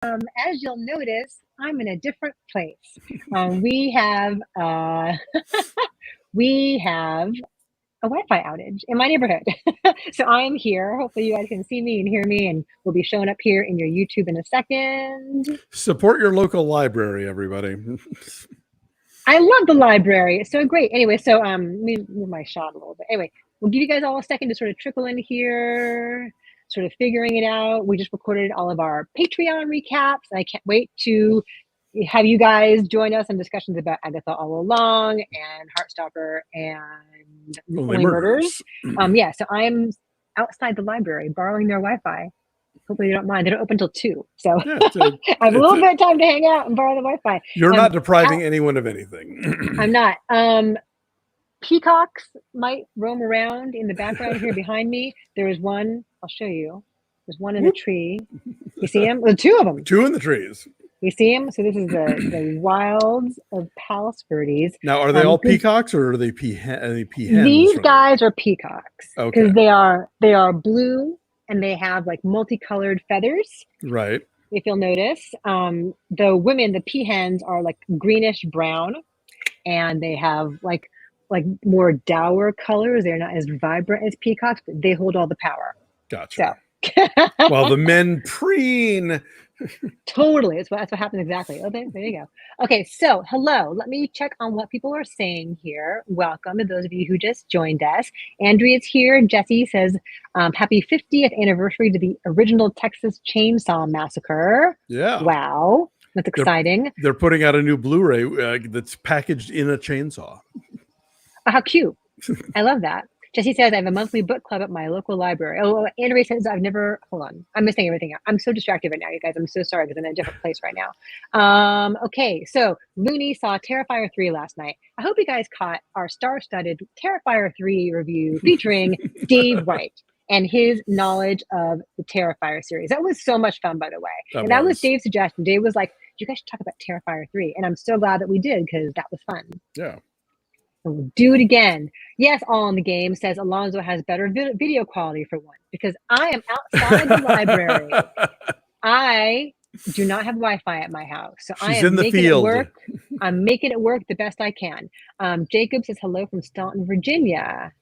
as you'll notice, I'm in a different place. We have we have a Wi-Fi outage in my neighborhood. So I'm here. Hopefully you guys can see me and hear me, and we'll be showing up here in your YouTube in a second. Support your local library, everybody. I love the library. It's so great. Anyway, so let me move my shot a little bit. Anyway, we'll give you guys all a second to sort of trickle in here, sort of figuring it out. We just recorded all of our Patreon recaps. I can't wait to have you guys join us in discussions about Agatha All Along and Heartstopper and Only Murders. Yeah, so I'm outside the library borrowing their Wi-Fi. Hopefully they don't mind. They don't open until 2. So yeah, I have a little bit of time to hang out and borrow the Wi-Fi. You're not depriving anyone of anything. I'm not. Peacocks might roam around in the background here behind me. There is one. I'll show you. There's one in the tree. You see him? Well, 2 of them. 2 in the trees. You see him? So this is the wilds of Palace Birdies. Now, are they all peacocks or are they peahens? These guys are peacocks because they are blue and they have like multicolored feathers. Right. If you'll notice, the women, the peahens, are like greenish brown, and they have like more dour colors. They're not as vibrant as peacocks, but they hold all the power. Gotcha. So. While the men preen. Totally. That's what happens exactly. Oh, there you go. Okay, so hello. Let me check on what people are saying here. Welcome to those of you who just joined us. Andrea's here. Jesse says, happy 50th anniversary to the original Texas Chainsaw Massacre. Yeah. Wow. That's exciting. They're putting out a new Blu-ray that's packaged in a chainsaw. Oh, how cute. I love that. Jesse says, I have a monthly book club at my local library. Oh, Andrea says, hold on. I'm missing everything out. I'm so distracted right now, you guys. I'm so sorry because I'm in a different place right now. Okay, so Looney saw Terrifier 3 last night. I hope you guys caught our star-studded Terrifier 3 review featuring Dave Wright and his knowledge of the Terrifier series. That was so much fun, by the way. That was Dave's suggestion. Dave was like, you guys should talk about Terrifier 3. And I'm so glad that we did because that was fun. Yeah. So we'll do it again. Yes, all in the game says Alonso has better video quality for one because I am outside the library. I do not have Wi-Fi at my house, so I am making it work. I'm making it work the best I can. Jacob says hello from Staunton, Virginia.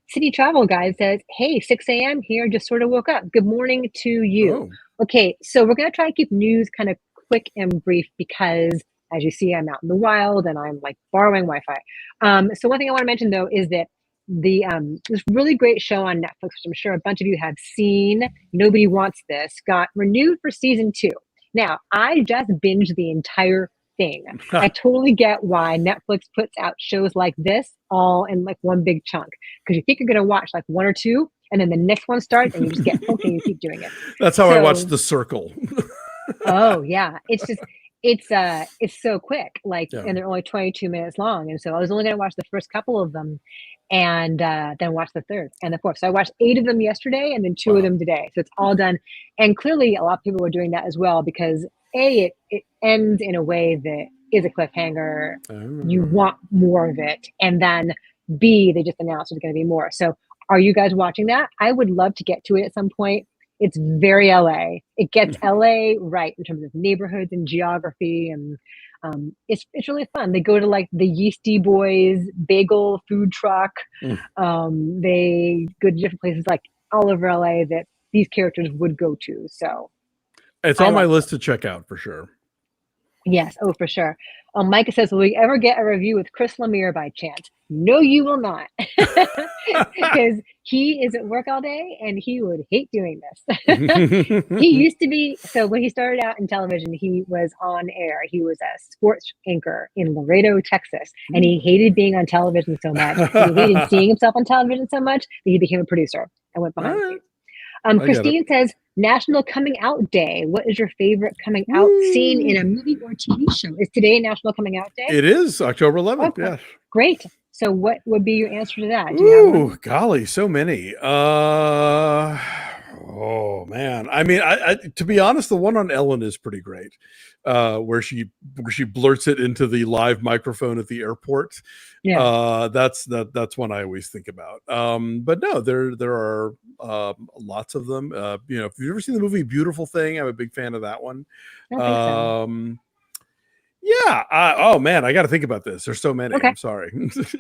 City Travel Guide says, hey, 6 a.m. here, just sort of woke up. Good morning to you. Oh. Okay, so we're going to try to keep news kind of quick and brief because as you see, I'm out in the wild and I'm like borrowing Wi-Fi. So one thing I want to mention though is that this really great show on Netflix, which I'm sure a bunch of you have seen, Nobody Wants This, got renewed for season 2. Now, I just binged the entire thing. I totally get why Netflix puts out shows like this all in like one big chunk. Because you think you're going to watch like 1 or 2, and then the next one starts and you just get hooked and you keep doing it. That's how I watched The Circle. Oh, yeah. It's just... It's so quick, and they're only 22 minutes long. And so I was only going to watch the first couple of them and then watch the third and the fourth. So I watched 8 of them yesterday and then 2 of them today. So it's all done. And clearly a lot of people were doing that as well because A, it ends in a way that is a cliffhanger. You want more of it. And then B, they just announced there's going to be more. So are you guys watching that? I would love to get to it at some point. It's very LA. It gets LA right in terms of neighborhoods and geography, and it's really fun. They go to like the Yeasty Boys bagel food truck. They go to different places like all over LA that these characters would go to. So it's on my list to check out for sure. Yes, oh for sure. Micah says, will we ever get a review with Chris Lemire by chance? No, you will not. Because he is at work all day and he would hate doing this. He used to be, so when he started out in television, he was on air. He was a sports anchor in Laredo, Texas. And he hated being on television so much. He hated seeing himself on television so much that he became a producer and went behind the scenes. Christine says, National Coming Out Day. What is your favorite coming out scene in a movie or TV show? Is today National Coming Out Day? It is October 11th. Okay. Yes. Great. So what would be your answer to that? Do you have one? Golly, so many. Oh man, I mean, I to be honest, the one on Ellen is pretty great, where she blurts it into the live microphone at the airport. Yeah. That's one I always think about. But no, there are lots of them. You know, if you've ever seen the movie Beautiful Thing, I'm a big fan of that one. I don't think so. Yeah. Oh man, I got to think about this. There's so many. Okay. I'm sorry.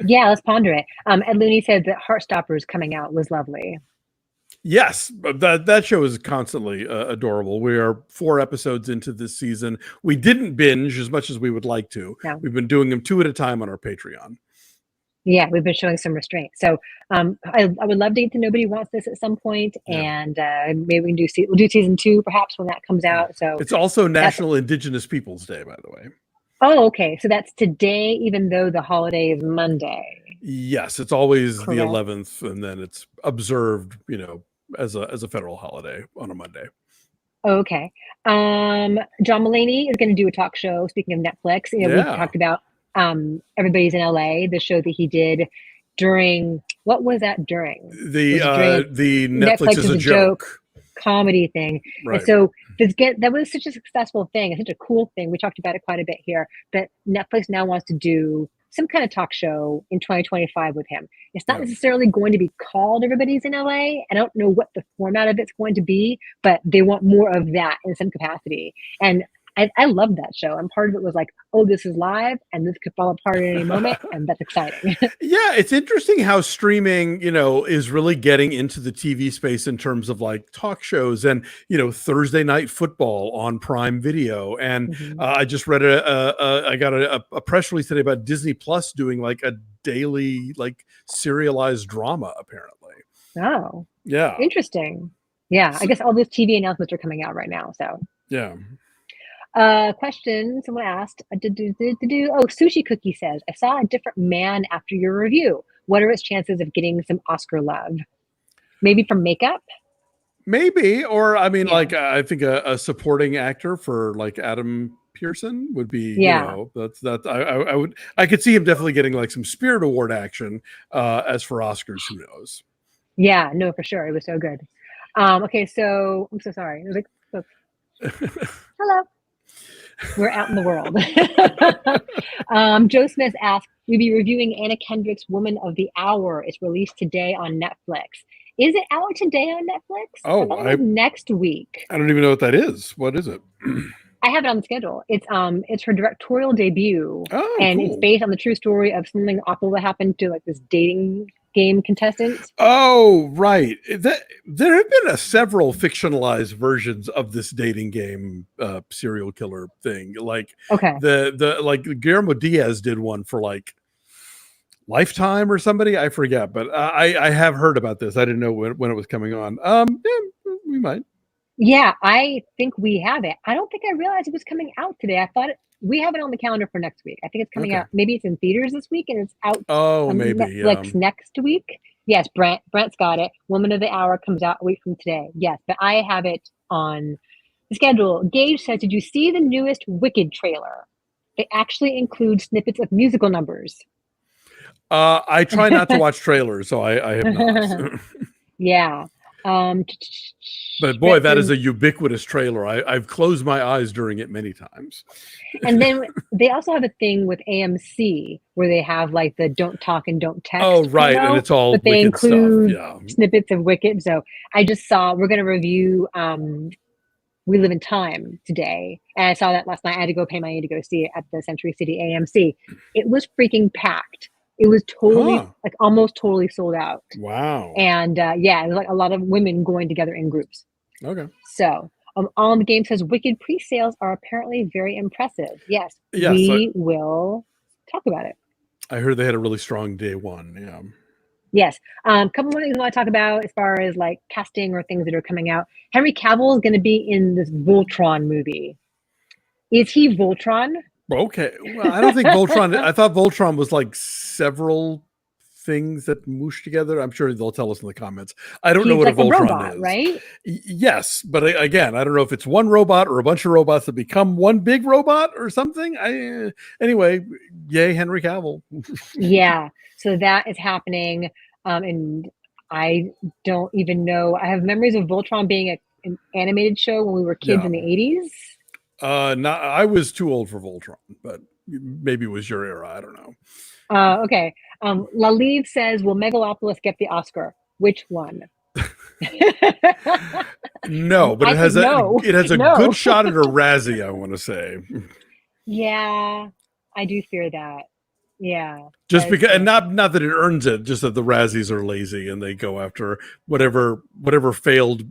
Yeah, let's ponder it. Ed Looney said that Heartstoppers coming out was lovely. Yes, but that show is constantly adorable. We are 4 episodes into this season. We didn't binge as much as we would like to. No. We've been doing them 2 at a time on our Patreon. Yeah, we've been showing some restraint. So I would love to get to Nobody Wants This at some point, and maybe we can we'll do season 2 perhaps when that comes out. So it's also National Indigenous Peoples Day, by the way. Oh, okay. So that's today, even though the holiday is Monday. Yes, it's always Correct. the 11th, and then it's observed, you know, as a federal holiday on a Monday. Okay. John Mulaney is going to do a talk show. Speaking of Netflix, you know, we talked about Everybody's in LA, the show that he did during, what was that during? The Netflix is a joke comedy thing. Right. And so that was such a successful thing, such a cool thing. We talked about it quite a bit here, that Netflix now wants to do some kind of talk show in 2025 with him. It's not necessarily going to be called Everybody's in LA. I don't know what the format of it's going to be, but they want more of that in some capacity. And I love that show. And part of it was like, oh, this is live and this could fall apart at any moment. And that's exciting. Yeah, it's interesting how streaming, you know, is really getting into the TV space in terms of like talk shows and, you know, Thursday Night Football on Prime Video. And I just read I got a press release today about Disney Plus doing like a daily, like serialized drama, apparently. Oh, yeah. Interesting. Yeah. I guess all those TV announcements are coming out right now. So, yeah. Question someone asked, Sushi Cookie says, I saw a different man after your review. What are its chances of getting some Oscar love? Maybe from makeup? Maybe, or I mean, like I think a supporting actor for like Adam Pearson would be, you know, I could see him definitely getting like some Spirit Award action. As for Oscars, who knows? Yeah, no, for sure. It was so good. Okay, so I'm so sorry. It was like, hello. We're out in the world. Joe Smith asked, we'll be reviewing Anna Kendrick's Woman of the Hour. It's released today on Netflix. Is it out today on Netflix? Oh, I thought it was next week. I don't even know what that is. What is it? I have it on the schedule. It's her directorial debut, and it's based on the true story of something awful that happened to like this dating game contestant. Oh, right. There have been several fictionalized versions of this dating game serial killer thing. Like the like Guillermo Diaz did one for like Lifetime or somebody, I forget, but I have heard about this. I didn't know when it was coming on. Yeah, we might. Yeah, I think we have it. I don't think I realized it was coming out today. I thought we have it on the calendar for next week. I think it's coming out. Maybe it's in theaters this week and it's out on Netflix next week. Yes, Brent's got it. Woman of the Hour comes out a week from today. Yes, but I have it on the schedule. Gage says, did you see the newest Wicked trailer? It actually includes snippets of musical numbers. I try not to watch trailers, so I have not. Yeah. But boy, that is a ubiquitous trailer. I've closed my eyes during it many times. And then they also have a thing with AMC where they have like the don't talk and don't text. Oh, right. And it's all but they include stuff. Yeah. snippets of Wicked. So I just saw, we're going to review We Live in Time today. And I saw that last night. I had to go pay money to go see it at the Century City AMC. It was freaking packed. It was totally, like almost totally sold out. Wow. And yeah, it was like a lot of women going together in groups. Okay. So On the Game says Wicked pre-sales are apparently very impressive. Yes, we will talk about it. I heard they had a really strong day one. Yeah. Yes. A couple more things I want to talk about as far as like casting or things that are coming out. Henry Cavill is going to be in this Voltron movie. Is he Voltron? Okay. Well, I don't think Voltron. I thought Voltron was like several things that moosh together. I'm sure they'll tell us in the comments. I don't know what like a Voltron robot, is. Right? Yes, but again, I don't know if it's one robot or a bunch of robots that become one big robot or something. Anyway, yay, Henry Cavill. Yeah. So that is happening, and I don't even know. I have memories of Voltron being an animated show when we were kids in the 80s. Not, I was too old for Voltron, but maybe it was your era. I don't know. Okay. Laliv says, will Megalopolis get the Oscar? Which one? No, but it has a good shot at a Razzie, I want to say. Yeah, I do fear that. Yeah. Just because, and not that it earns it, just that the Razzies are lazy and they go after whatever failed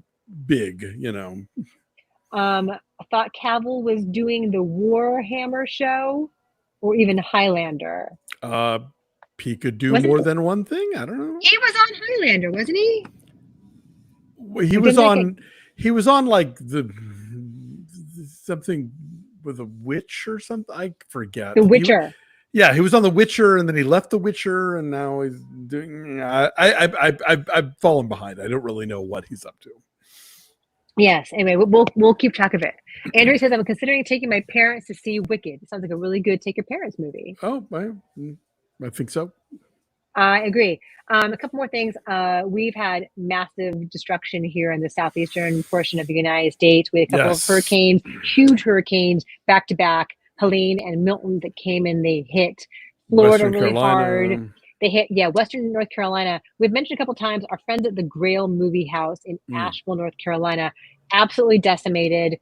big, you know. I thought Cavill was doing the Warhammer show, or even Highlander. He could do more than one thing. I don't know. He was on Highlander, wasn't he? He was on. He was on like the something with a witch or something. I forget. The Witcher. He was on The Witcher, and then he left The Witcher, and now he's doing. I've fallen behind. I don't really know what he's up to. Yes. Anyway, we'll keep track of it. Andrew says, I'm considering taking my parents to see Wicked. It sounds like a really good take your parents movie. Oh, I think so. I agree. A couple more things. We've had massive destruction here in the southeastern portion of the United States. We had a couple of hurricanes, huge hurricanes, back to back. Helene and Milton that came in, they hit Florida really hard. They hit, Western North Carolina. We've mentioned a couple times our friends at the Grail Movie House in Asheville, North Carolina, absolutely decimated.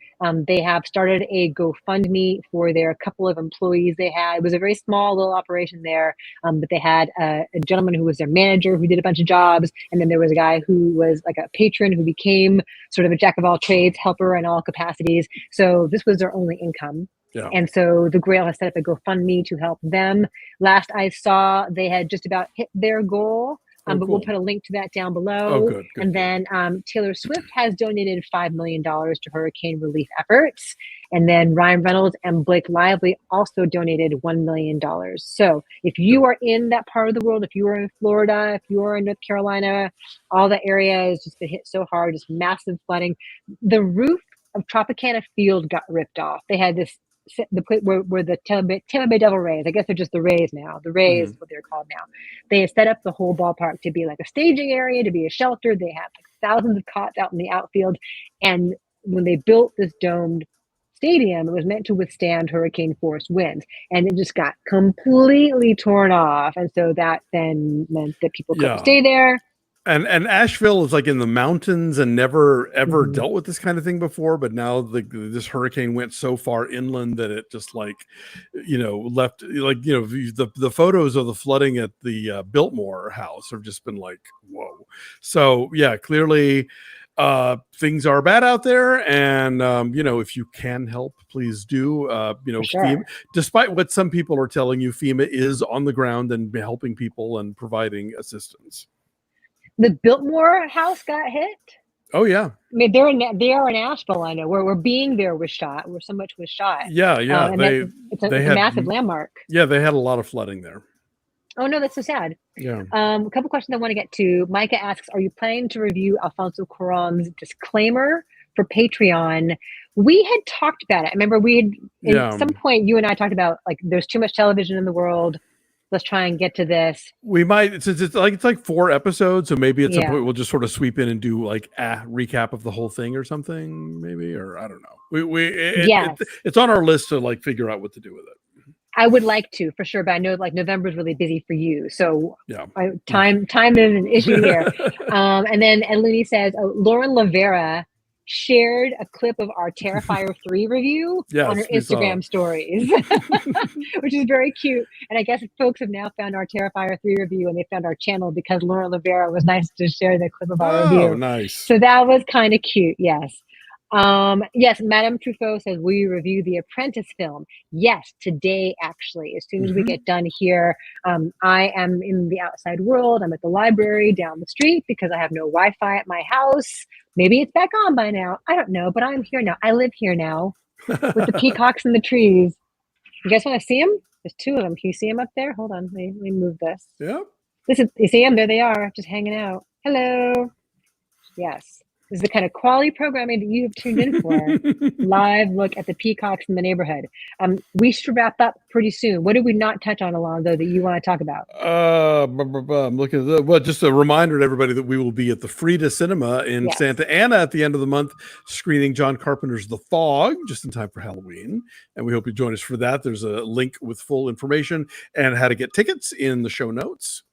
They have started a GoFundMe for their couple of employees they had. It was a very small little operation there, but they had a gentleman who was their manager who did a bunch of jobs. And then there was a guy who was like a patron who became sort of a jack of all trades, helper in all capacities. So this was their only income. Yeah. And so the Grail has set up a GoFundMe to help them. Last I saw, they had just about hit their goal. But we'll put a link to that down below. Good. And then Taylor Swift has donated $5 million to hurricane relief efforts. And then Ryan Reynolds and Blake Lively also donated $1 million. So if you are in that part of the world, if you are in Florida, if you are in North Carolina, all the areas just been hit so hard, just massive flooding. The roof of Tropicana Field got ripped off. They had this where the Tampa Bay Devil Rays, I guess they're just the Rays now. The Rays is what they're called now. They had set up the whole ballpark to be like a staging area, to be a shelter. They have like thousands of cots out in the outfield. And when they built this domed stadium, it was meant to withstand hurricane force winds. And it just got completely torn off. And so that then meant that people couldn't stay there. And Asheville is like in the mountains and never ever dealt with this kind of thing before, but now this hurricane went so far inland that it just left the photos of the flooding at the Biltmore house have just been like, whoa. So clearly things are bad out there, and if you can help, please do. Sure. FEMA, despite what some people are telling you, FEMA is on the ground and helping people and providing assistance. The Biltmore house got hit. Oh yeah. I mean, they are in Asheville. I know where being there was shot. Where so much was shot. Yeah. It's a massive landmark. Yeah, they had a lot of flooding there. Oh no, that's so sad. Yeah. A couple questions I want to get to. Micah asks, "Are you planning to review Alfonso Cuarón's disclaimer for Patreon?" We had talked about it. I remember at some point you and I talked about like there's too much television in the world. Let's try and get to this. We might, since it's like 4 episodes, so maybe at some point we'll just sort of sweep in and do like a recap of the whole thing or something, maybe, or I don't know. It's on our list to like figure out what to do with it. I would like to, for sure, but I know like November is really busy for you, so time is an issue here. And then Looney says Lauren Lavera shared a clip of our Terrifier 3 review on her Instagram stories, which is very cute. And I guess folks have now found our Terrifier 3 review and they found our channel because Lauren Lavera was nice to share the clip of our review. Oh, nice. So that was kind of cute. Yes. Yes, Madame Truffaut says, will you review the Apprentice film? Yes, today, actually. As soon as we get done here, I am in the outside world. I'm at the library down the street because I have no Wi-Fi at my house. Maybe it's back on by now. I don't know, but I'm here now. I live here now with the peacocks in the trees. You guys want to see them? There's 2 of them. Can you see them up there? Hold on. Let me move this. Yeah. You see them? There they are, just hanging out. Hello. Yes. This is the kind of quality programming that you have tuned in for. Live look at the peacocks in the neighborhood. We should wrap up pretty soon. What did we not touch on, Alonso, that you want to talk about? I'm looking at well, just a reminder to everybody that we will be at the Frida Cinema in Santa Ana at the end of the month, screening John Carpenter's The Fog, just in time for Halloween. And we hope you join us for that. There's a link with full information and how to get tickets in the show notes.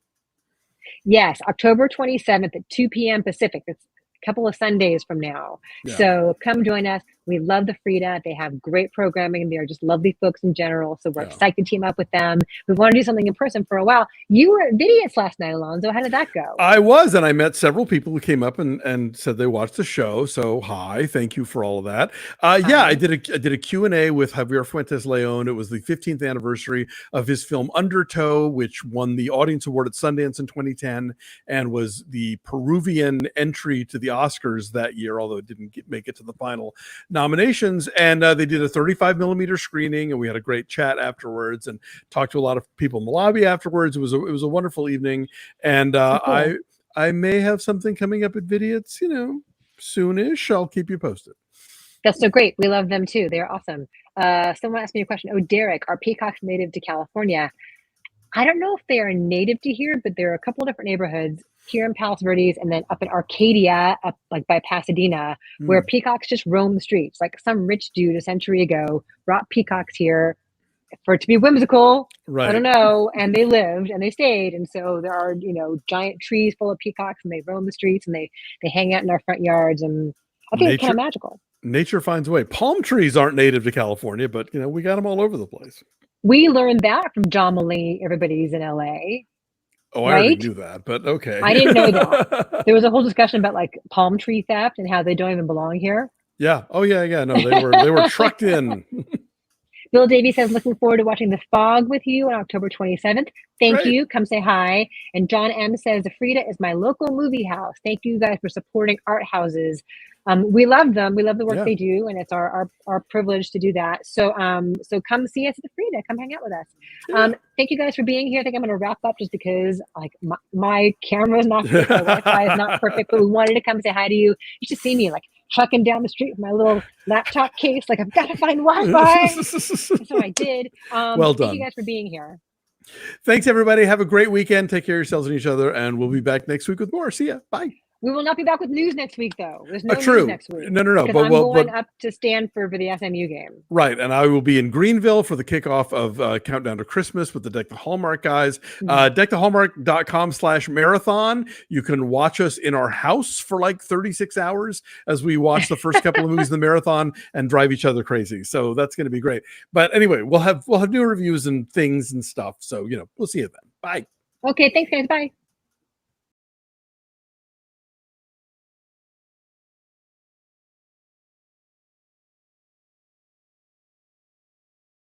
Yes, October 27th at 2 p.m. Pacific. That's a couple of Sundays from now. Yeah. So come join us. We love the Frida. They have great programming. They're just lovely folks in general. So we're excited to team up with them. We want to do something in person for a while. You were at Vidiot's last night, Alonso. How did that go? I was, and I met several people who came up and said they watched the show. So hi, thank you for all of that. Yeah, I did a Q&A with Javier Fuentes Leon. It was the 15th anniversary of his film Undertow, which won the Audience Award at Sundance in 2010 and was the Peruvian entry to the Oscars that year, although it didn't make it to the final nominations. And they did a 35 millimeter screening, and we had a great chat afterwards and talked to a lot of people in the lobby afterwards. It was a wonderful evening. And cool. I may have something coming up at Vidiot's, soonish. I'll keep you posted. That's so great. We love them too. They're awesome. Someone asked me a question. Oh, Derek, are peacocks native to California? I don't know if they are native to here, but there are a couple of different neighborhoods here in Palos Verdes and then up in Arcadia, up like by Pasadena, where peacocks just roam the streets. Like some rich dude a century ago brought peacocks here for it to be whimsical. Right. I don't know. And they lived and they stayed. And so there are, giant trees full of peacocks, and they roam the streets and they hang out in our front yards. And I think it's kind of magical. Nature finds a way. Palm trees aren't native to California, but we got them all over the place. We learned that from John Mulaney, Everybody's in LA. Oh, I already knew that, but okay. I didn't know that. There was a whole discussion about like palm tree theft and how they don't even belong here. Yeah. Oh yeah. No, they were trucked in. Bill Davies says, looking forward to watching The Fog with you on October 27th. Thank you. Come say hi. And John M says, the Frida is my local movie house. Thank you guys for supporting art houses. We love them. We love the work they do, and it's our privilege to do that. So so come see us at the Frida. Come hang out with us. Thank you guys for being here. I think I'm going to wrap up just because like my camera is not perfect, my Wi-Fi is not perfect, but we wanted to come say hi to you. You should see me like trucking down the street with my little laptop case. Like, I've got to find Wi-Fi. So I did. Well done. Thank you guys for being here. Thanks, everybody. Have a great weekend. Take care of yourselves and each other, and we'll be back next week with more. See ya. Bye. We will not be back with news next week, though. There's no news next week. No. But I'm going up to Stanford for the SMU game. Right, and I will be in Greenville for the kickoff of Countdown to Christmas with the Deck the Hallmark guys. Deckthehallmark.com/marathon. You can watch us in our house for like 36 hours as we watch the first couple of movies in the marathon and drive each other crazy. So that's going to be great. But anyway, we'll have new reviews and things and stuff. So we'll see you then. Bye. Okay, thanks, guys. Bye.